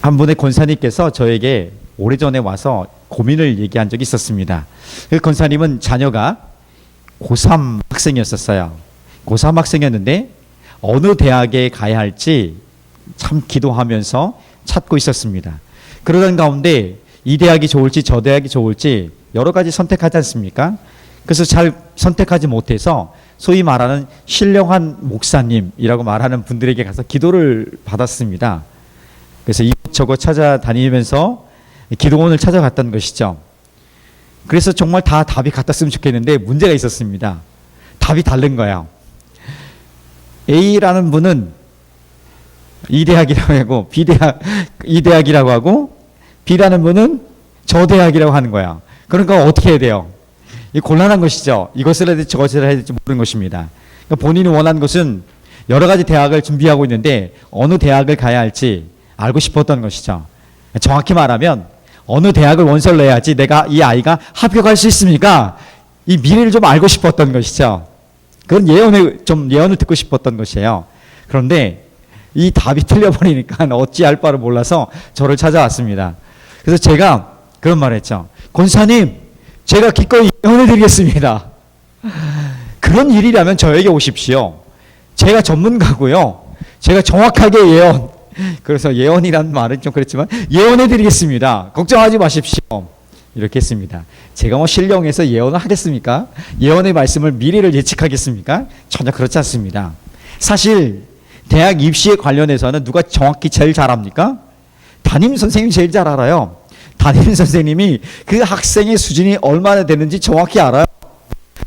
한 분의 권사님께서 저에게 오래전에 와서 고민을 얘기한 적이 있었습니다. 그 권사님은 자녀가 고3 학생이었었어요. 고3 학생이었는데 어느 대학에 가야 할지 참 기도하면서 찾고 있었습니다. 그러던 가운데 이 대학이 좋을지 저 대학이 좋을지 여러 가지 선택하지 않습니까? 그래서 잘 선택하지 못해서 소위 말하는 신령한 목사님이라고 말하는 분들에게 가서 기도를 받았습니다. 그래서 이것저것 찾아다니면서 기도원을 찾아갔다는 것이죠. 그래서 정말 다 답이 같았으면 좋겠는데 문제가 있었습니다. 답이 다른 거예요. A라는 분은 이 대학이라고 하고 이 대학이라고 하고 B라는 분은 저 대학이라고 하는 거야. 그러니까 어떻게 해야 돼요? 이 곤란한 것이죠. 이것을 해야 될지 저것을 해야 될지 모르는 것입니다. 그러니까 본인이 원하는 것은 여러 가지 대학을 준비하고 있는데 어느 대학을 가야 할지 알고 싶었던 것이죠. 정확히 말하면 어느 대학을 원서를 내야지 내가 이 아이가 합격할 수 있습니까? 이 미래를 좀 알고 싶었던 것이죠. 그런 예언을 듣고 싶었던 것이에요. 그런데 이 답이 틀려버리니까 어찌할 바를 몰라서 저를 찾아왔습니다. 그래서 제가 그런 말을 했죠. 권사님, 제가 기꺼이 예언해 드리겠습니다. 그런 일이라면 저에게 오십시오. 제가 전문가고요. 제가 정확하게 그래서 예언이라는 말은 좀 그렇지만 예언해 드리겠습니다. 걱정하지 마십시오. 이렇게 했습니다. 제가 뭐 신령해서 예언을 하겠습니까? 예언의 말씀을 미래를 예측하겠습니까? 전혀 그렇지 않습니다. 사실 대학 입시에 관련해서는 누가 정확히 제일 잘합니까? 담임 선생님이 제일 잘 알아요. 담임 선생님이 그 학생의 수준이 얼마나 되는지 정확히 알아요.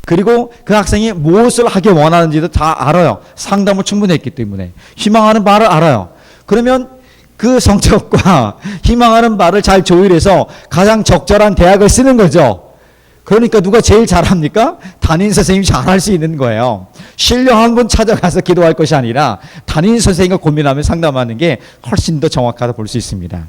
그리고 그 학생이 무엇을 하길 원하는지도 다 알아요. 상담을 충분히 했기 때문에. 희망하는 바를 알아요. 그러면 그 성적과 희망하는 바를 잘 조율해서 가장 적절한 대학을 쓰는 거죠. 그러니까 누가 제일 잘합니까? 담임 선생님이 잘할 수 있는 거예요. 신령한 분 찾아가서 기도할 것이 아니라 담임 선생님과 고민하며 상담하는 게 훨씬 더 정확하다 볼 수 있습니다.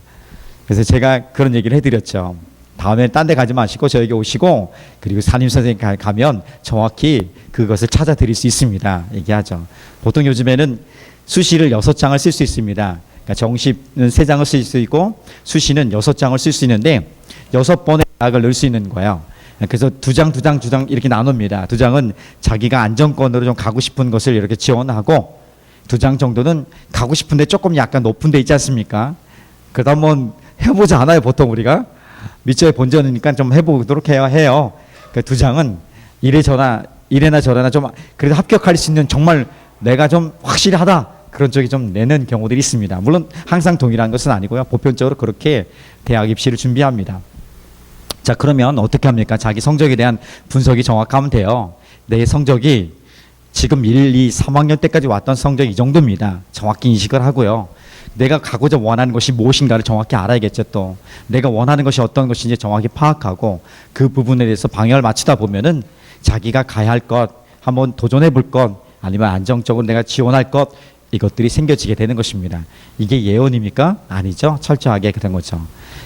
그래서 제가 그런 얘기를 해드렸죠. 다음에 딴 데 가지 마시고 저에게 오시고 그리고 담임 선생님 가면 정확히 그것을 찾아드릴 수 있습니다. 얘기하죠. 보통 요즘에는 수시를 6장을 쓸 수 있습니다. 그러니까 정시는 3장을 쓸 수 있고 수시는 6장을 쓸 수 있는데 6번의 대학을 넣을 수 있는 거예요. 그래서 2장 이렇게 나눕니다. 2장은 자기가 안정권으로 좀 가고 싶은 것을 이렇게 지원하고 2장 정도는 가고 싶은데 조금 약간 높은 데 있지 않습니까? 그러다 한번 해보지 않아요. 보통 우리가 밑줄에 본전이니까 좀 해보도록 해요. 그 2장은 이래나 저래나 좀 그래도 합격할 수 있는 정말 내가 좀 확실하다 그런 쪽이 좀 내는 경우들이 있습니다. 물론 항상 동일한 것은 아니고요. 보편적으로 그렇게 대학 입시를 준비합니다. 자, 그러면 어떻게 합니까? 자기 성적에 대한 분석이 정확하면 돼요. 내 성적이 지금 1, 2, 3학년 때까지 왔던 성적 이 정도입니다. 정확히 인식을 하고요. 내가 가고자 원하는 것이 무엇인가를 정확히 알아야겠죠. 또 내가 원하는 것이 어떤 것인지 정확히 파악하고 그 부분에 대해서 방향을 맞추다 보면은 자기가 가야 할 것, 한번 도전해 볼 것, 아니면 안정적으로 내가 지원할 것, 이것들이 생겨지게 되는 것입니다. 이게 예언입니까? 아니죠. 철저하게 그런 거죠.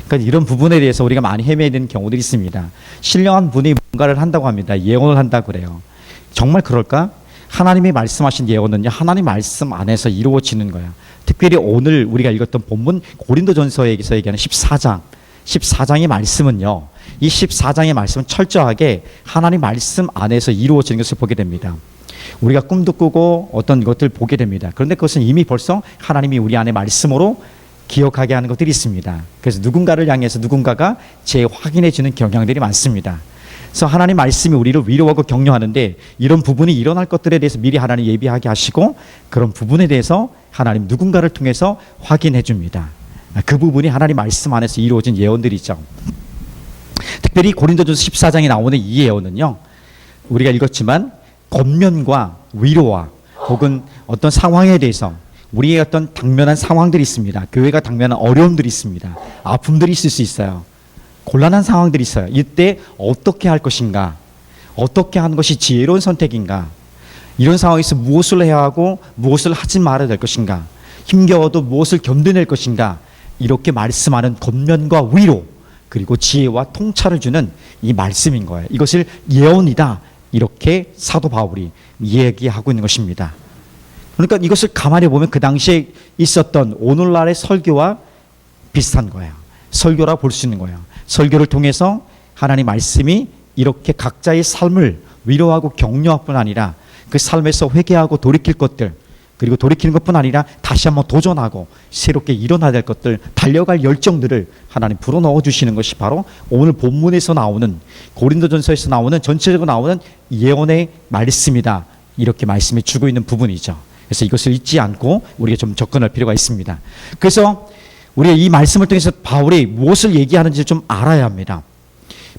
그러니까 이런 부분에 대해서 우리가 많이 헤매는 경우들이 있습니다. 신령한 분이 뭔가를 한다고 합니다. 예언을 한다고 그래요. 정말 그럴까? 하나님이 말씀하신 예언은요, 하나님 말씀 안에서 이루어지는 거야. 특별히 오늘 우리가 읽었던 본문 고린도전서에서 얘기하는 14장의 말씀은요, 이 14장의 말씀은 철저하게 하나님 말씀 안에서 이루어지는 것을 보게 됩니다. 우리가 꿈도 꾸고 어떤 것들 보게 됩니다. 그런데 그것은 이미 벌써 하나님이 우리 안에 말씀으로 기억하게 하는 것들이 있습니다. 그래서 누군가를 향해서 누군가가 재확인해 주는 경향들이 많습니다. 그래서 하나님 말씀이 우리를 위로하고 격려하는데 이런 부분이 일어날 것들에 대해서 미리 하나님 예비하게 하시고 그런 부분에 대해서 하나님 누군가를 통해서 확인해 줍니다. 그 부분이 하나님 말씀 안에서 이루어진 예언들이죠. 특별히 고린도전서 14장에 나오는 이 예언은요, 우리가 읽었지만 권면과 위로와 혹은 어떤 상황에 대해서 우리의 어떤 당면한 상황들이 있습니다. 교회가 당면한 어려움들이 있습니다. 아픔들이 있을 수 있어요. 곤란한 상황들이 있어요. 이때 어떻게 할 것인가? 어떻게 하는 것이 지혜로운 선택인가? 이런 상황에서 무엇을 해야 하고 무엇을 하지 말아야 될 것인가? 힘겨워도 무엇을 견뎌낼 것인가? 이렇게 말씀하는 권면과 위로 그리고 지혜와 통찰을 주는 이 말씀인 거예요. 이것을 예언이다. 이렇게 사도 바울이 얘기하고 있는 것입니다. 그러니까 이것을 가만히 보면 그 당시에 있었던 오늘날의 설교와 비슷한 거예요. 설교라 볼 수 있는 거예요. 설교를 통해서 하나님 말씀이 이렇게 각자의 삶을 위로하고 격려할 뿐 아니라 그 삶에서 회개하고 돌이킬 것들, 그리고 돌이키는 것뿐 아니라 다시 한번 도전하고 새롭게 일어나야 될 것들, 달려갈 열정들을 하나님 불어넣어 주시는 것이 바로 오늘 본문에서 나오는, 고린도전서에서 나오는, 전체적으로 나오는 예언의 말씀이다, 이렇게 말씀해 주고 있는 부분이죠. 그래서 이것을 잊지 않고 우리가 좀 접근할 필요가 있습니다. 그래서 우리가 이 말씀을 통해서 바울이 무엇을 얘기하는지 좀 알아야 합니다.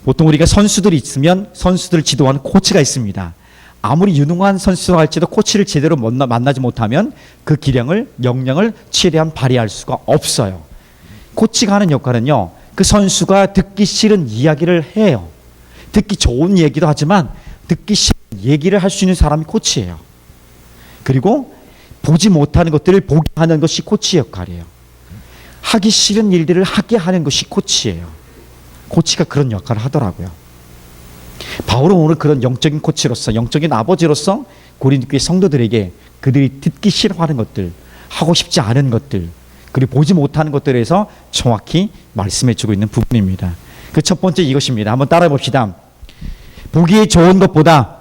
보통 우리가 선수들이 있으면 선수들을 지도하는 코치가 있습니다. 아무리 유능한 선수라 할지도 코치를 제대로 만나지 못하면 그 기량을, 역량을 최대한 발휘할 수가 없어요. 코치가 하는 역할은요, 그 선수가 듣기 싫은 이야기를 해요. 듣기 좋은 얘기도 하지만 듣기 싫은 얘기를 할 수 있는 사람이 코치예요. 그리고 보지 못하는 것들을 보게 하는 것이 코치 역할이에요. 하기 싫은 일들을 하게 하는 것이 코치예요. 코치가 그런 역할을 하더라고요. 바울은 오늘 그런 영적인 코치로서, 영적인 아버지로서 고린도 교회 성도들에게 그들이 듣기 싫어하는 것들, 하고 싶지 않은 것들, 그리고 보지 못하는 것들에서 정확히 말씀해 주고 있는 부분입니다. 그 첫 번째 이것입니다. 한번 따라해 봅시다. 보기에 좋은 것보다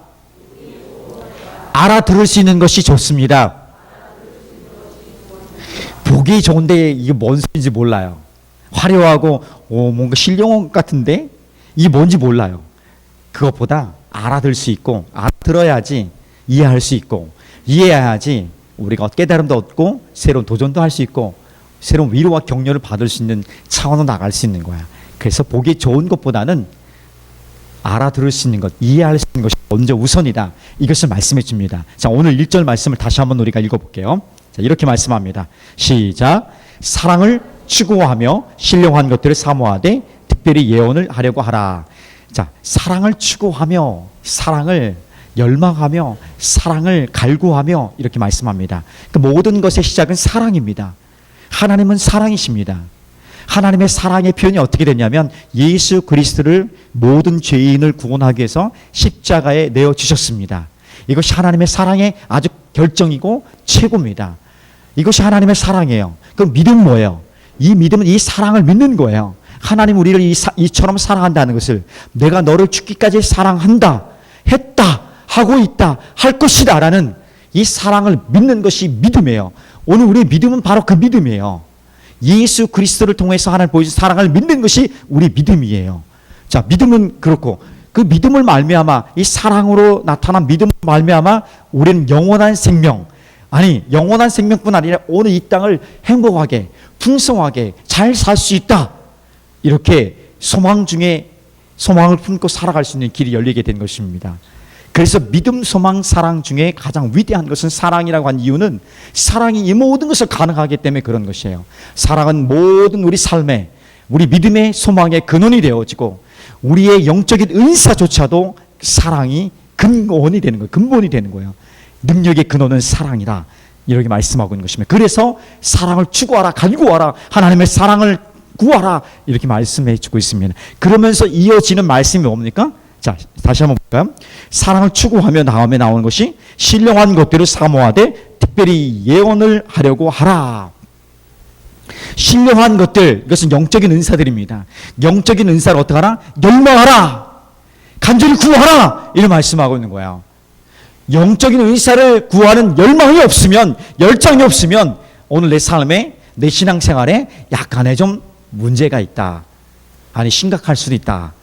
알아들을 수 있는 것이 좋습니다. 보기 좋은데 이게 뭔 소리인지 몰라요. 화려하고 뭔가 신령한 것 같은데 이게 뭔지 몰라요. 그것보다 알아들 수 있고, 알아들어야지 이해할 수 있고, 이해해야지 우리가 깨달음도 얻고 새로운 도전도 할 수 있고 새로운 위로와 격려를 받을 수 있는 차원으로 나갈 수 있는 거야. 그래서 보기 좋은 것보다는 알아들을 수 있는 것, 이해할 수 있는 것이 먼저 우선이다, 이것을 말씀해 줍니다. 자, 오늘 1절 말씀을 다시 한번 우리가 읽어볼게요. 자, 이렇게 말씀합니다. 시작. 사랑을 추구하며 신령한 것들을 사모하되 특별히 예언을 하려고 하라. 자, 사랑을 추구하며, 사랑을 열망하며, 사랑을 갈구하며, 이렇게 말씀합니다. 그 모든 것의 시작은 사랑입니다. 하나님은 사랑이십니다. 하나님의 사랑의 표현이 어떻게 되냐면 예수 그리스도를 모든 죄인을 구원하기 위해서 십자가에 내어주셨습니다. 이것이 하나님의 사랑의 아주 결정이고 최고입니다. 이것이 하나님의 사랑이에요. 그럼 믿음은 뭐예요? 이 믿음은 이 사랑을 믿는 거예요. 하나님 우리를 이처럼 사랑한다는 것을, 내가 너를 죽기까지 사랑한다, 했다, 하고 있다, 할 것이다 라는 이 사랑을 믿는 것이 믿음이에요. 오늘 우리의 믿음은 바로 그 믿음이에요. 예수 그리스도를 통해서 하나님 보여주신 사랑을 믿는 것이 우리 믿음이에요. 자, 믿음은 그렇고, 그 믿음을 말미암아, 이 사랑으로 나타난 믿음을 말미암아 우리는 영원한 생명, 아니 영원한 생명뿐 아니라 오늘 이 땅을 행복하게 풍성하게 잘 살 수 있다, 이렇게 소망 중에 소망을 품고 살아갈 수 있는 길이 열리게 된 것입니다. 그래서 믿음, 소망, 사랑 중에 가장 위대한 것은 사랑이라고 한 이유는 사랑이 이 모든 것을 가능하기 때문에 그런 것이에요. 사랑은 모든 우리 삶에, 우리 믿음의 소망의 근원이 되어지고 우리의 영적인 은사조차도 사랑이 근원이 되는 거예요. 근본이 되는 거예요. 능력의 근원은 사랑이다, 이렇게 말씀하고 있는 것입니다. 그래서 사랑을 추구하라, 갈구하라, 하나님의 사랑을 구하라, 이렇게 말씀해 주고 있습니다. 그러면서 이어지는 말씀이 뭡니까? 자, 다시 한번 볼까요? 사랑을 추구하며 다음에 나오는 것이 신령한 것들을 사모하되 특별히 예언을 하려고 하라. 신령한 것들, 이것은 영적인 은사들입니다. 영적인 은사를 어떻게 하라? 열망하라, 간절히 구하라, 이런 말씀하고 있는 거예요. 영적인 은사를 구하는 열망이 없으면, 열정이 없으면 오늘 내 삶에, 내 신앙생활에 약간의 좀 문제가 있다, 아니 심각할 수도 있다.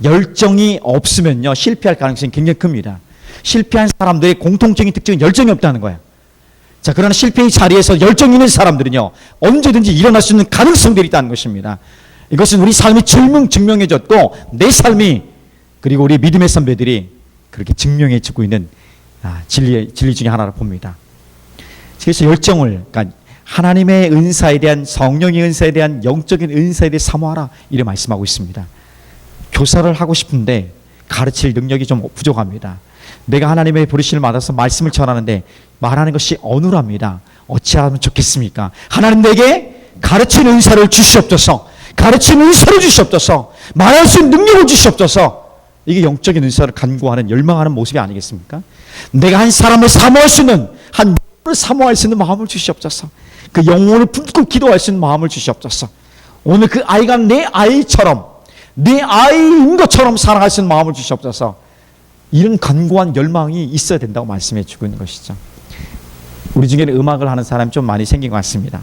열정이 없으면요 실패할 가능성이 굉장히 큽니다. 실패한 사람들의 공통적인 특징은 열정이 없다는 거예요. 자, 그러나 실패의 자리에서 열정 있는 사람들은요 언제든지 일어날 수 있는 가능성들이 있다는 것입니다. 이것은 우리 삶이 증명해졌고 내 삶이, 그리고 우리 믿음의 선배들이 그렇게 증명해주고 있는 진리 중에 하나를 봅니다. 그래서 열정을, 그러니까 하나님의 은사에 대한, 성령의 은사에 대한, 영적인 은사에 대해 사모하라, 이렇게 말씀하고 있습니다. 교사를 하고 싶은데 가르칠 능력이 좀 부족합니다. 내가 하나님의 부르심을 받아서 말씀을 전하는데 말하는 것이 어눌합니다. 어찌하면 좋겠습니까? 하나님 내게 가르치는 은사를 주시옵소서, 가르치는 은사를 주시옵소서, 말할 수 있는 능력을 주시옵소서. 이게 영적인 은사를 간구하는, 열망하는 모습이 아니겠습니까? 내가 한 사람을 사모할 수 있는, 한 영혼을 사모할 수 있는 마음을 주시옵소서, 그 영혼을 품고 기도할 수 있는 마음을 주시옵소서. 오늘 그 아이가 내 아이처럼, 내 아이인 것처럼 살아갈 수 있는 마음을 주시옵소서. 이런 간구한 열망이 있어야 된다고 말씀해 주고 있는 것이죠. 우리 중에는 음악을 하는 사람이 좀 많이 생긴 것 같습니다.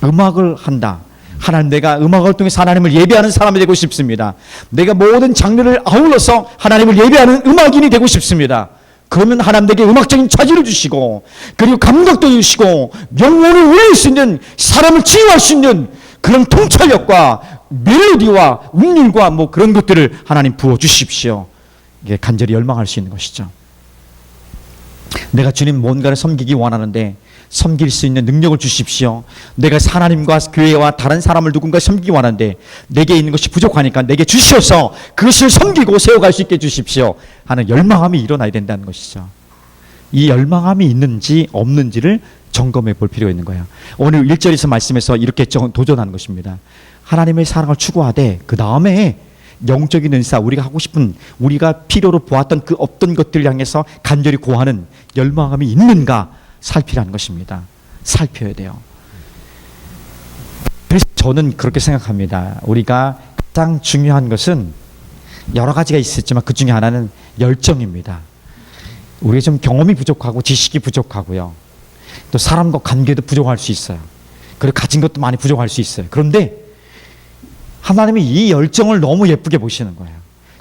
음악을 한다. 하나님, 내가 음악을 통해서 하나님을 예배하는 사람이 되고 싶습니다. 내가 모든 장르를 아울러서 하나님을 예배하는 음악인이 되고 싶습니다. 그러면 하나님 내게 음악적인 차질을 주시고, 그리고 감각도 주시고, 영혼을 울릴 수 있는, 사람을 치유할 수 있는 그런 통찰력과 멜로디와 운율과 뭐 그런 것들을 하나님 부어주십시오. 이게 간절히 열망할 수 있는 것이죠. 내가 주님 뭔가를 섬기기 원하는데 섬길 수 있는 능력을 주십시오. 내가 하나님과 교회와 다른 사람을 누군가 섬기기 원하는데 내게 있는 것이 부족하니까 내게 주시어서 그것을 섬기고 세워갈 수 있게 주십시오 하는 열망함이 일어나야 된다는 것이죠. 이 열망함이 있는지 없는지를 점검해 볼 필요가 있는 거예요. 오늘 1절에서 말씀에서 이렇게 도전하는 것입니다. 하나님의 사랑을 추구하되 그 다음에 영적인 은사, 우리가 하고 싶은, 우리가 필요로 보았던 그 어떤 것들을 향해서 간절히 구하는 열망함이 있는가 살피라는 것입니다. 살펴야 돼요. 그래서 저는 그렇게 생각합니다. 우리가 가장 중요한 것은 여러 가지가 있었지만 그 중에 하나는 열정입니다. 우리가 좀 경험이 부족하고 지식이 부족하고요. 또 사람과 관계도 부족할 수 있어요. 그리고 가진 것도 많이 부족할 수 있어요. 그런데 하나님이 이 열정을 너무 예쁘게 보시는 거예요.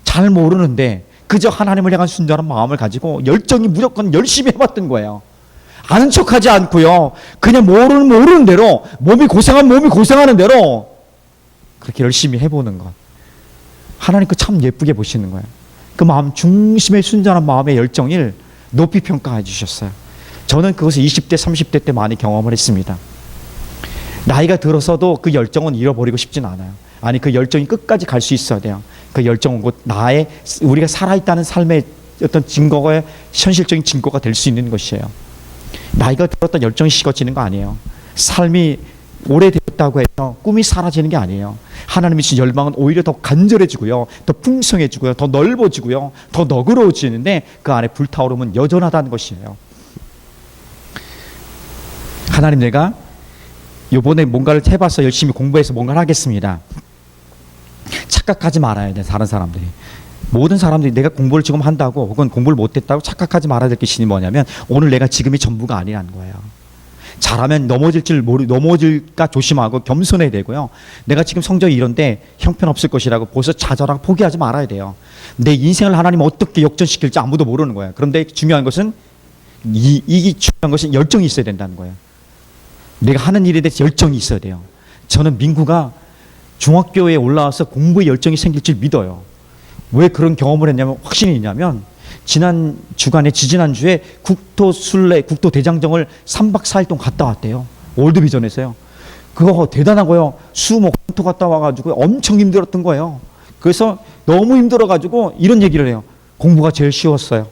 잘 모르는데 그저 하나님을 향한 순전한 마음을 가지고 열정이 무조건 열심히 해봤던 거예요. 아는 척하지 않고요. 그냥 모르는 대로, 몸이 고생하는 대로 그렇게 열심히 해보는 것. 하나님 그 참 예쁘게 보시는 거예요. 그 마음 중심의 순전한 마음의 열정을 높이 평가해 주셨어요. 저는 그것을 20대 30대 때 많이 경험을 했습니다. 나이가 들어서도 그 열정은 잃어버리고 싶진 않아요. 아니, 그 열정이 끝까지 갈 수 있어야 돼요. 그 열정은 곧 우리가 살아있다는 삶의 어떤 증거가, 현실적인 증거가 될 수 있는 것이에요. 나이가 들었던 열정이 식어지는 거 아니에요. 삶이 오래되었다고 해서 꿈이 사라지는 게 아니에요. 하나님이 주신 열망은 오히려 더 간절해지고요, 더 풍성해지고요, 더 넓어지고요, 더 너그러워지는데 그 안에 불타오르면 여전하다는 것이에요. 하나님, 내가 이번에 뭔가를 해봐서 열심히 공부해서 뭔가를 하겠습니다. 착각하지 말아야 돼. 다른 사람들이, 모든 사람들이 내가 공부를 지금 한다고 혹은 공부를 못했다고 착각하지 말아야 될 것이 뭐냐면 오늘 내가 지금이 전부가 아니라는 거예요. 잘하면 넘어질까 조심하고 겸손해야 되고요. 내가 지금 성적이 이런데 형편없을 것이라고 벌써 좌절하고 포기하지 말아야 돼요. 내 인생을 하나님 어떻게 역전시킬지 아무도 모르는 거예요. 그런데 중요한 것은 중요한 것은 열정이 있어야 된다는 거예요. 내가 하는 일에 대해서 열정이 있어야 돼요. 저는 민구가 중학교에 올라와서 공부에 열정이 생길 줄 믿어요. 왜 그런 경험을 했냐면, 확신이 있냐면, 지지난주에 국토 대장정을 3박 4일 동안 갔다 왔대요. 월드비전에서요. 그거 대단하고요. 수목토 갔다 와가지고 엄청 힘들었던 거예요. 그래서 너무 힘들어가지고 이런 얘기를 해요. 공부가 제일 쉬웠어요.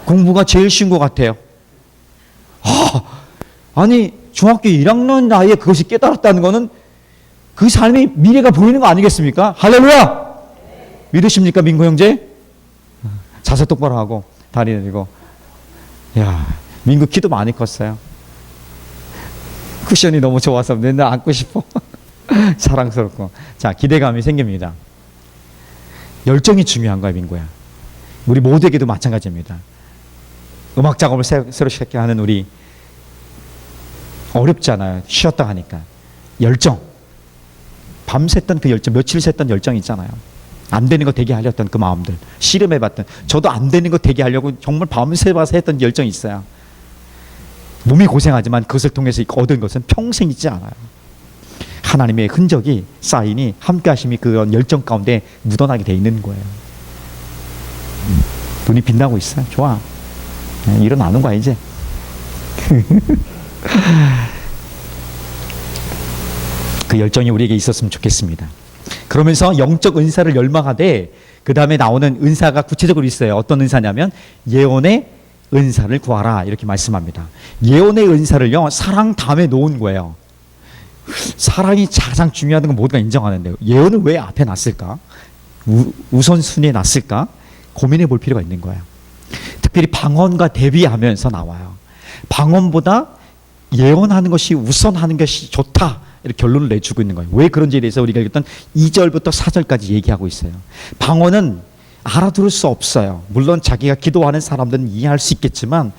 공부가 제일 쉬운 것 같아요. 아니, 중학교 1학년 나이에 그것이 깨달았다는 거는 그 삶이 미래가 보이는 거 아니겠습니까? 할렐루야! 믿으십니까, 민구 형제? 자세 똑바로 하고 다리 내리고. 야, 민구 키도 많이 컸어요. 쿠션이 너무 좋아서 맨날 안고 싶어. 사랑스럽고. 자, 기대감이 생깁니다. 열정이 중요한 거야, 민구야. 우리 모두에게도 마찬가지입니다. 음악 작업을 새로 시작하는 우리, 어렵잖아요. 쉬었다 하니까. 열정. 밤샜던 그 열정, 며칠 샜던 열정 있잖아요. 안 되는 거 되게 하려던 그 마음들, 씨름해봤던, 저도 안 되는 거 되게 하려고 정말 밤새봐서 했던 열정이 있어요. 몸이 고생하지만 그것을 통해서 얻은 것은 평생 있지 않아요. 하나님의 흔적이, 사인이, 함께 하심이 그런 열정 가운데 묻어나게 돼 있는 거예요. 눈이 빛나고 있어요. 좋아. 일어나는 거야 이제. 그 열정이 우리에게 있었으면 좋겠습니다. 그러면서 영적 은사를 열망하되 그 다음에 나오는 은사가 구체적으로 있어요. 어떤 은사냐면 예언의 은사를 구하라 이렇게 말씀합니다. 예언의 은사를요, 사랑 다음에 놓은 거예요. 사랑이 가장 중요하다는 건 모두가 인정하는데요. 예언을 왜 앞에 놨을까? 우선순위에 놨을까? 고민해 볼 필요가 있는 거예요. 특별히 방언과 대비하면서 나와요. 방언보다 예언하는 것이 우선하는 것이 좋다 이렇게 결론을 내주고 있는 거예요. 왜 그런지에 대해서 우리가 읽었던 2절부터 4절까지 얘기하고 있어요. 방언은 알아들을 수 없어요. 물론 자기가 기도하는 사람들은 이해할 수 있겠지만,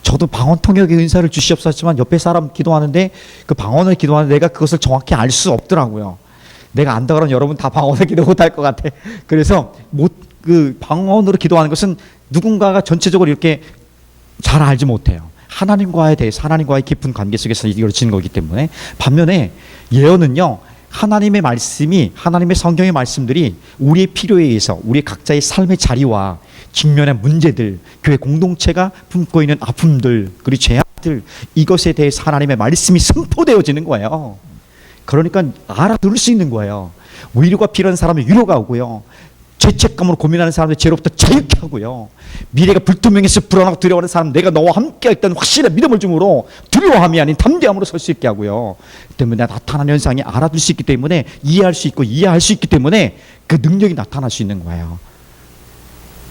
저도 방언 통역의 은사를 주시옵소서지만 옆에 사람 기도하는데 그 방언을 기도하는데 내가 그것을 정확히 알 수 없더라고요. 내가 안다 그러면 여러분 다 방언을 기도 못할 것 같아. 그래서 그 방언으로 기도하는 것은 누군가가 전체적으로 이렇게 잘 알지 못해요. 하나님과에 대해서, 하나님과의 깊은 관계 속에서 이루어지는 거기 때문에. 반면에 예언은요, 하나님의 말씀이, 하나님의 성경의 말씀들이 우리의 필요에 의해서 우리 각자의 삶의 자리와 직면한 문제들, 교회 공동체가 품고 있는 아픔들, 그리고 죄악들, 이것에 대해서 하나님의 말씀이 선포되어지는 거예요. 그러니까 알아들을 수 있는 거예요. 위로가 필요한 사람은 위로가 오고요, 죄책감으로 고민하는 사람들 죄로부터 자유케 하고요, 미래가 불투명해서 불안하고 두려워하는 사람 내가 너와 함께 있다는 확실한 믿음을 주므로 두려워함이 아닌 담대함으로 설 수 있게 하고요. 때문에 나타나는 현상이 알아들 수 있기 때문에, 이해할 수 있고 이해할 수 있기 때문에 그 능력이 나타날 수 있는 거예요.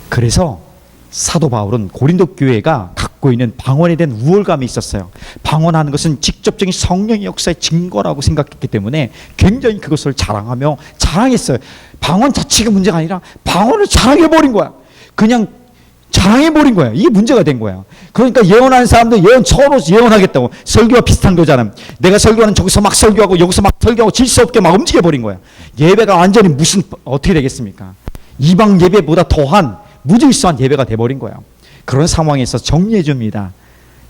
그래서 사도 바울은 고린도 교회가 갖고 있는 방언에 대한 우월감이 있었어요. 방언하는 것은 직접적인 성령의 역사의 증거라고 생각했기 때문에 굉장히 그것을 자랑하며 자랑했어요. 방언 자체가 문제가 아니라 방언을 자랑해버린 거야. 그냥 자랑해버린 거야. 이게 문제가 된 거야. 그러니까 예언하는 사람들 예언 서로 예언하겠다고, 설교와 비슷한 거잖아. 내가 설교하는 저기서 막 설교하고 여기서 막 설교하고 질서 없게 막 움직여버린 거야. 예배가 완전히 어떻게 되겠습니까? 이방 예배보다 더한 무질서한 예배가 돼버린 거예요. 그런 상황에서 정리해 줍니다.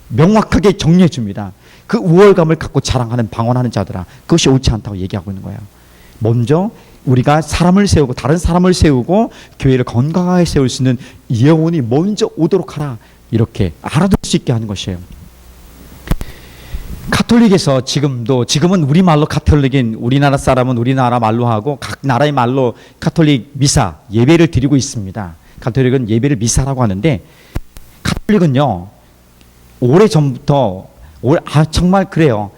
명확하게 정리해 줍니다. 그 우월감을 갖고 자랑하는 방언하는 자들아, 그것이 옳지 않다고 얘기하고 있는 거예요. 먼저 우리가 사람을 세우고, 다른 사람을 세우고 보교회를 건강하게 세울 수 있는 예언이 먼저 오도록 하라, 이렇게 알아들 수 있게 하는 것이에요. 카톨릭에서 지금은 우리말로 카톨릭인, 우리나라 사람은 우리나라 말로 하고 각 나라의 말로 카톨릭 미사 예배를 드리고 있습니다. 카톨릭은 예배를 미사라고 하는데, 카톨릭은요 오래전부터 정말 그래요.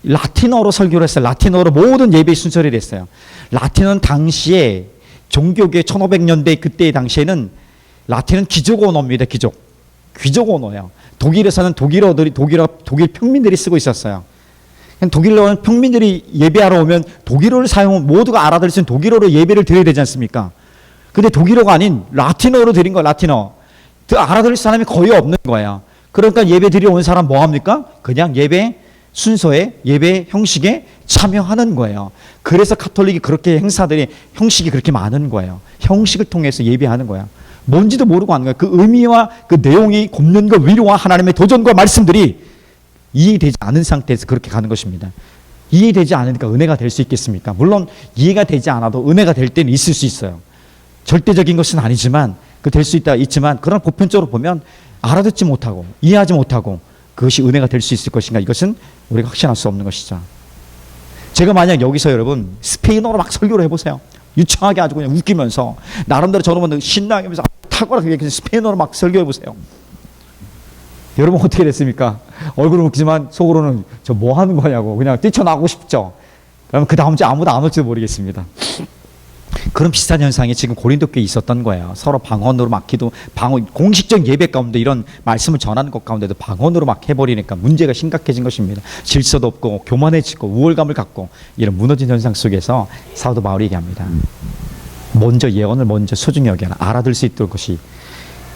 라틴어로 설교를 했어요. 라틴어로 모든 예배 순서를 했어요. 라틴어는 당시에 종교계 1500년대 그때 당시에는 라틴은 귀족 언어입니다. 귀족 언어예요. 독일에서는 독일 평민들이 쓰고 있었어요. 독일어는 평민들이 예배하러 오면 독일어를 모두가 알아들을 수 있는 독일어로 예배를 드려야 되지 않습니까? 근데 독일어가 아닌 라틴어로 드린 거예요. 라틴어. 알아들을 사람이 거의 없는 거예요. 그러니까 예배 드리러 온 사람 뭐 합니까? 그냥 예배 순서에, 예배 형식에 참여하는 거예요. 그래서 카톨릭이 그렇게 형식이 그렇게 많은 거예요. 형식을 통해서 예배하는 거야. 뭔지도 모르고 하는 거예요. 그 의미와 그 내용이 곱는과 위로와 하나님의 도전과 말씀들이 이해되지 않은 상태에서 그렇게 가는 것입니다. 이해되지 않으니까 은혜가 될 수 있겠습니까? 물론 이해가 되지 않아도 은혜가 될 때는 있을 수 있어요. 절대적인 것은 아니지만 될 수 있지만, 그러나 보편적으로 보면 알아듣지 못하고 이해하지 못하고 그것이 은혜가 될 수 있을 것인가, 이것은 우리가 확신할 수 없는 것이죠. 제가 만약 여기서 여러분 스페인어로 막 설교를 해보세요. 유창하게 아주 그냥 웃기면서 나름대로 저러면 신나게 하면서 탁월하게 스페인어로 막 설교해보세요. 여러분 어떻게 됐습니까? 얼굴은 웃기지만 속으로는 저 뭐 하는 거냐고 그냥 뛰쳐나오고 싶죠. 그러면 그 다음 주에 아무도 안 올지도 모르겠습니다. 그런 비슷한 현상이 지금 고린도 교회에 있었던 거예요. 서로 방언으로 막 공식적 예배 가운데 이런 말씀을 전하는 것 가운데도 방언으로 막 해버리니까 문제가 심각해진 것입니다. 질서도 없고 교만해지고 우월감을 갖고 이런 무너진 현상 속에서 사도 바울이 얘기합니다. 먼저 예언을 먼저 소중히 여겨라. 알아들 수 있도록 것이,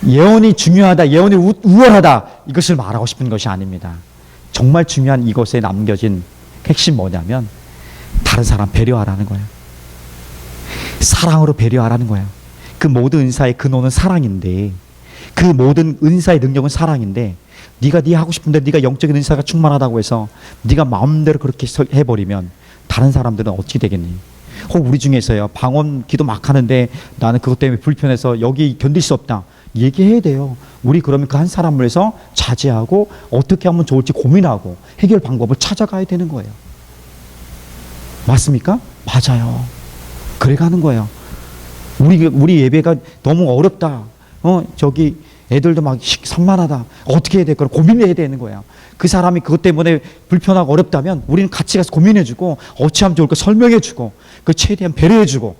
예언이 중요하다, 예언이 우월하다, 이것을 말하고 싶은 것이 아닙니다. 정말 중요한 이것에 남겨진 핵심 뭐냐면 다른 사람 배려하라는 거예요. 사랑으로 배려하라는 거예요. 그 모든 은사의 근원은 사랑인데, 그 모든 은사의 능력은 사랑인데, 네가 하고 싶은데 네가 영적인 은사가 충만하다고 해서 네가 마음대로 그렇게 해버리면 다른 사람들은 어떻게 되겠니? 혹 우리 중에서요, 방언 기도 막 하는데 나는 그것 때문에 불편해서 여기 견딜 수 없다, 얘기해야 돼요. 우리 그러면 그 한 사람을 위해서 자제하고 어떻게 하면 좋을지 고민하고 해결 방법을 찾아가야 되는 거예요. 맞습니까? 맞아요. 그래 가는 거예요. 우리 예배가 너무 어렵다. 저기 애들도 막 산만하다. 어떻게 해야 될까? 고민해야 되는 거예요. 그 사람이 그것 때문에 불편하고 어렵다면 우리는 같이 가서 고민해주고 어찌 하면 좋을까 설명해주고 그 최대한 배려해주고,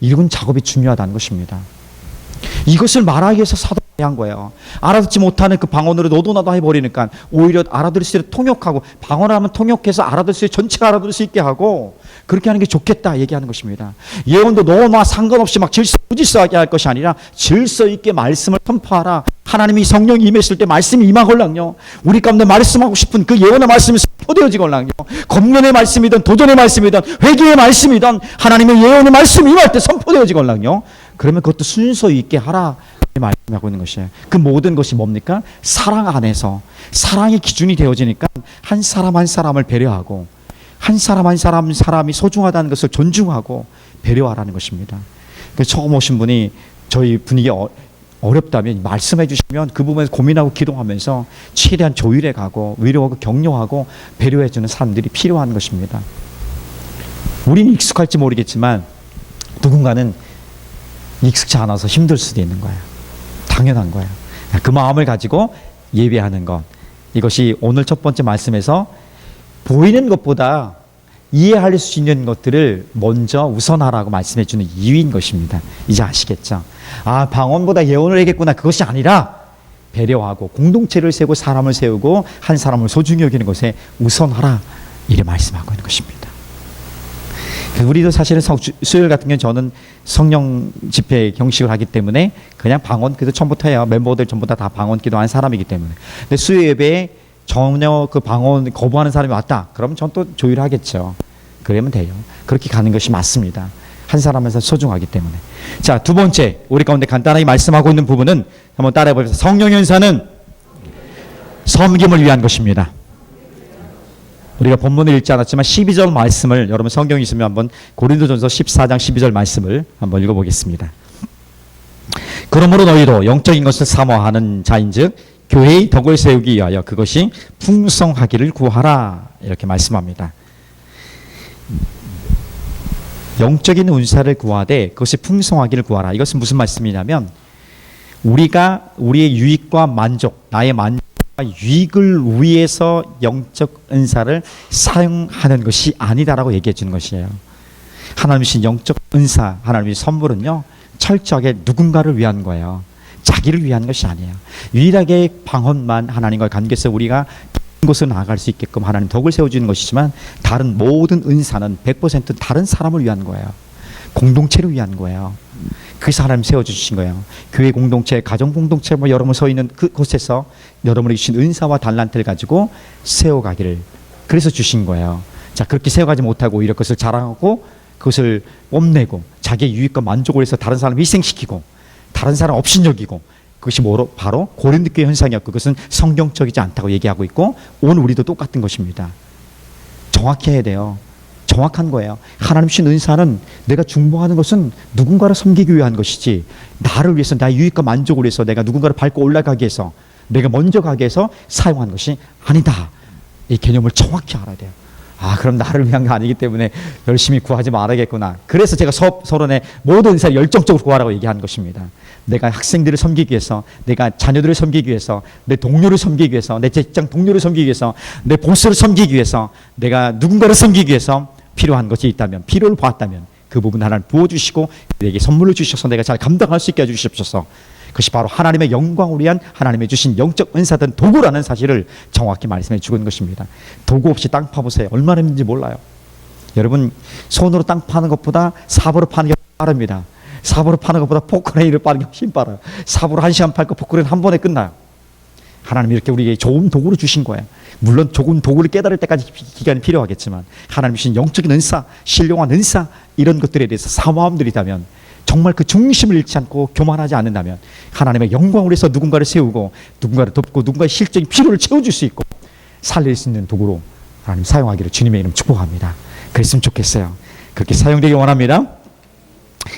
이런 작업이 중요하다는 것입니다. 이것을 말하기 위해서 사도가 한 거예요. 알아듣지 못하는 그 방언으로 너도 나도 해버리니까 오히려 알아들을 수 있도록 통역하고, 방언을 하면 통역해서 알아들 수 있게, 전체가 알아들을 수 있게 하고, 그렇게 하는 게 좋겠다 얘기하는 것입니다. 예언도 너나 상관없이 막 질서부질서하게 할 것이 아니라 질서 있게 말씀을 선포하라. 하나님이 성령이 임했을 때 말씀이 임하걸랑요. 우리 가운데 말씀하고 싶은 그 예언의 말씀이 선포되어지걸랑요. 권면의 말씀이든 도전의 말씀이든 회개의 말씀이든 하나님의 예언의 말씀이 임할 때 선포되어지걸랑요. 그러면 그것도 순서 있게 하라 말씀하고 있는 것이에요. 그 모든 것이 뭡니까? 사랑 안에서, 사랑의 기준이 되어지니까 한 사람 한 사람을 배려하고, 한 사람 한 사람이 소중하다는 것을 존중하고 배려하라는 것입니다. 처음 오신 분이 저희 분위기 어렵다면 말씀해 주시면 그 부분에서 고민하고 기도하면서 최대한 조율해 가고 위로하고 격려하고 배려해 주는 사람들이 필요한 것입니다. 우리는 익숙할지 모르겠지만 누군가는 익숙치 않아서 힘들 수도 있는 거예요. 당연한 거예요. 그 마음을 가지고 예배하는 것, 이것이 오늘 첫 번째 말씀에서 보이는 것보다 이해할 수 있는 것들을 먼저 우선하라고 말씀해 주는 이유인 것입니다. 이제 아시겠죠? 아, 방언보다 예언을 해야겠구나. 그것이 아니라 배려하고 공동체를 세우고 사람을 세우고 한 사람을 소중히 여기는 것에 우선하라, 이래 말씀하고 있는 것입니다. 우리도 사실은 수요일 같은 경우는 저는 성령 집회 경식을 하기 때문에 그냥 방언 기도 처음부터 해요. 멤버들 전부 다 방언 기도한 사람이기 때문에. 근데 수요 예배에 전혀 그 방언 거부하는 사람이 왔다. 그러면 전 또 조율하겠죠. 그러면 돼요. 그렇게 가는 것이 맞습니다. 한 사람에서 소중하기 때문에. 자, 두 번째, 우리 가운데 간단하게 말씀하고 있는 부분은 한번 따라해 보겠습니다. 성령 연사는 섬김을 위한 것입니다. 우리가 본문을 읽지 않았지만 12절 말씀을, 여러분 성경이 있으면 한번 고린도전서 14장 12절 말씀을 한번 읽어보겠습니다. 그러므로 너희도 영적인 것을 사모하는 자인즉 교회의 덕을 세우기 위하여 그것이 풍성하기를 구하라, 이렇게 말씀합니다. 영적인 은사를 구하되 그것이 풍성하기를 구하라. 이것은 무슨 말씀이냐면 우리가 우리의 유익과 만족, 나의 만족과 유익을 위해서 영적 은사를 사용하는 것이 아니다라고 얘기해 주는 것이에요. 하나님이 주신 영적 은사, 하나님의 선물은요, 철저하게 누군가를 위한 거예요. 자기를 위한 것이 아니에요. 유일하게 방언만 하나님과 관계에서 우리가 곳으로 나아갈 수 있게끔 하나님 덕을 세워주는 것이지만 다른 모든 은사는 100% 다른 사람을 위한 거예요. 공동체를 위한 거예요. 그래서 하나님 세워주신 거예요. 교회 공동체, 가정 공동체, 여러분 서 있는 그곳에서 여러분에게 주신 은사와 달란트를 가지고 세워가기를 그래서 주신 거예요. 자, 그렇게 세워가지 못하고 오히려 그것을 자랑하고 그것을 뽐내고 자기의 유익과 만족을 위해서 다른 사람을 희생시키고 다른 사람 업신여기고, 그것이 뭐로? 바로 고린도교의 현상이었고 그것은 성경적이지 않다고 얘기하고 있고, 오늘 우리도 똑같은 것입니다. 정확히 해야 돼요. 정확한 거예요. 하나님 주신 은사는 내가 중보하는 것은 누군가를 섬기기 위한 것이지 나를 위해서, 나의 유익과 만족을 위해서 내가 누군가를 밟고 올라가기 위해서, 내가 먼저 가기 위해서 사용한 것이 아니다. 이 개념을 정확히 알아야 돼요. 아, 그럼 나를 위한 게 아니기 때문에 열심히 구하지 말아야겠구나. 그래서 제가 서론에 모든 은사를 열정적으로 구하라고 얘기한 것입니다. 내가 학생들을 섬기기 위해서, 내가 자녀들을 섬기기 위해서, 내 동료를 섬기기 위해서, 내 직장 동료를 섬기기 위해서, 내 보스를 섬기기 위해서, 내가 누군가를 섬기기 위해서 필요한 것이 있다면, 필요를 보았다면 그 부분 하나님 부어주시고 내게 선물을 주셔서 내가 잘 감당할 수 있게 해주십소서. 그것이 바로 하나님의 영광을 위한 하나님의 주신 영적 은사든 도구라는 사실을 정확히 말씀해 주고 있는 것입니다. 도구 없이 땅 파보세요. 얼마나 힘든지 몰라요. 여러분, 손으로 땅 파는 것보다 삽으로 파는 게 빠릅니다. 삽으로 파는 것보다 포크레인을 빠는 게 훨씬 빠르요. 삽으로 1시간 팔고 포크레인 한 번에 끝나요. 하나님이 이렇게 우리에게 좋은 도구를 주신 거예요. 물론 좋은 도구를 깨달을 때까지 기간이 필요하겠지만 하나님 주신 영적인 은사, 신령한 은사, 이런 것들에 대해서 사모함 들이다면, 정말 그 중심을 잃지 않고 교만하지 않는다면 하나님의 영광을 위해서 누군가를 세우고 누군가를 돕고 누군가의 실적인 필요를 채워줄 수 있고 살릴 수 있는 도구로 하나님 사용하기를 주님의 이름 축복합니다. 그랬으면 좋겠어요. 그렇게 사용되길 원합니다.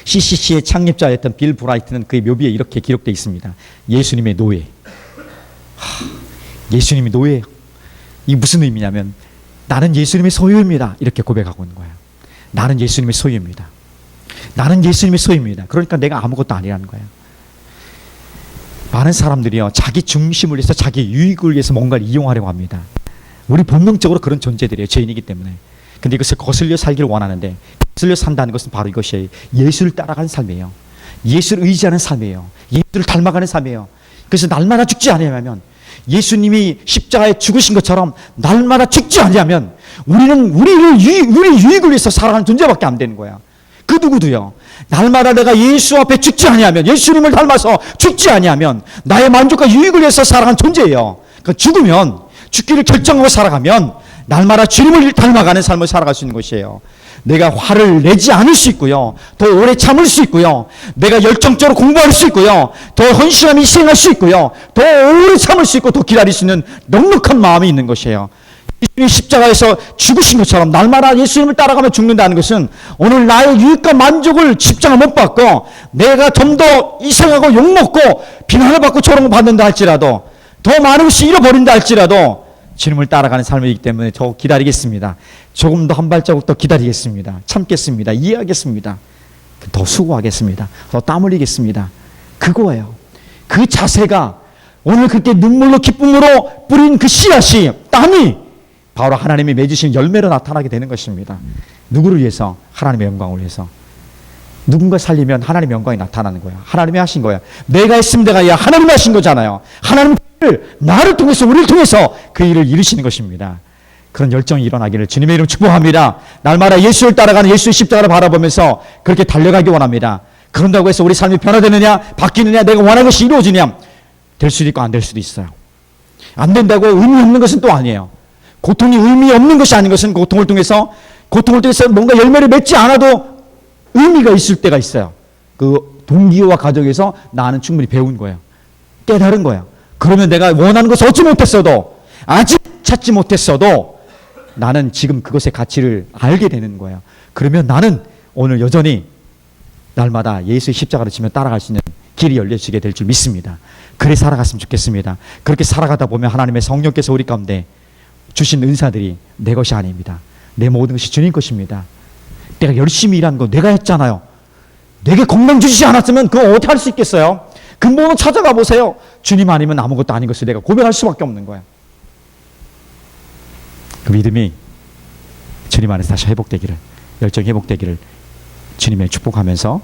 CCC의 창립자였던 빌 브라이트는 그의 묘비에 이렇게 기록되어 있습니다. 예수님의 노예. 예수님이 노예예요. 이게 무슨 의미냐면 나는 예수님의 소유입니다. 이렇게 고백하고 있는 거예요. 나는 예수님의 소유입니다. 나는 예수님의 소유입니다. 그러니까 내가 아무것도 아니라는 거예요. 많은 사람들이요, 자기 중심을 위해서, 자기 유익을 위해서 뭔가를 이용하려고 합니다. 우리 본능적으로 그런 존재들이에요. 죄인이기 때문에. 근데 이것을 거슬려 살기를 원하는데, 거슬려 산다는 것은 바로 이것이에요. 예수를 따라가는 삶이에요. 예수를 의지하는 삶이에요. 예수를 닮아가는 삶이에요. 그래서 날마다 죽지 아니하면, 예수님이 십자가에 죽으신 것처럼 날마다 죽지 아니하면 우리는 우리 유익을 위해서 살아가는 존재밖에 안 되는 거야. 그 누구도요. 날마다 내가 예수 앞에 죽지 아니하면, 예수님을 닮아서 죽지 아니하면 나의 만족과 유익을 위해서 살아가는 존재예요. 그 죽으면, 죽기를 결정하고 살아가면 날마다 주님을 닮아가는 삶을 살아갈 수 있는 것이에요. 내가 화를 내지 않을 수 있고요. 더 오래 참을 수 있고요. 내가 열정적으로 공부할 수 있고요. 더 헌신하며 희생할 수 있고요. 더 오래 참을 수 있고 더 기다릴 수 있는 넉넉한 마음이 있는 것이에요. 예수님이 십자가에서 죽으신 것처럼 날마다 예수님을 따라가며 죽는다는 것은 오늘 나의 유익과 만족을 십자가 못 받고 내가 좀 더 이상하고 욕먹고 비난을 받고 조롱을 받는다 할지라도, 더 많은 것이 잃어버린다 할지라도 주님을 따라가는 삶이기 때문에 저 기다리겠습니다. 조금 더 한 발자국 더 기다리겠습니다. 참겠습니다. 이해하겠습니다. 더 수고하겠습니다. 더 땀 흘리겠습니다. 그거예요. 그 자세가 오늘 그렇게 눈물로 기쁨으로 뿌린 그 씨앗이, 땀이 바로 하나님이 맺으신 열매로 나타나게 되는 것입니다. 누구를 위해서? 하나님의 영광을 위해서. 누군가 살리면 하나님의 영광이 나타나는 거야. 하나님이 하신 거야. 내가 했으면 내가 아니라 하나님이 하신 거잖아요. 하나님 나를 통해서, 우리를 통해서 그 일을 이루시는 것입니다. 그런 열정이 일어나기를 주님의 이름 축복합니다. 날마다 예수를 따라가는 예수의 십자가를 바라보면서 그렇게 달려가기 원합니다. 그런다고 해서 우리 삶이 변화되느냐, 바뀌느냐, 내가 원하는 것이 이루어지냐, 될 수도 있고 안 될 수도 있어요. 안 된다고 의미 없는 것은 또 아니에요. 고통이 의미 없는 것이 아닌 것은 고통을 통해서 뭔가 열매를 맺지 않아도 의미가 있을 때가 있어요. 그 동기와 가족에서 나는 충분히 배운 거예요. 깨달은 거예요. 그러면 내가 원하는 것을 얻지 못했어도, 아직 찾지 못했어도 나는 지금 그것의 가치를 알게 되는 거예요. 그러면 나는 오늘 여전히 날마다 예수의 십자가를 지며 따라갈 수 있는 길이 열려지게 될 줄 믿습니다. 그래 살아갔으면 좋겠습니다. 그렇게 살아가다 보면 하나님의 성령께서 우리 가운데 주신 은사들이 내 것이 아닙니다. 내 모든 것이 주님 것입니다. 내가 열심히 일한 거 내가 했잖아요. 내게 건강 주시지 않았으면 그거 어떻게 할 수 있겠어요? 근본을 찾아가 보세요. 주님 아니면 아무것도 아닌 것을 내가 고백할 수밖에 없는 거야. 그 믿음이 주님 안에서 다시 회복되기를, 열정이 회복되기를 주님의 축복하면서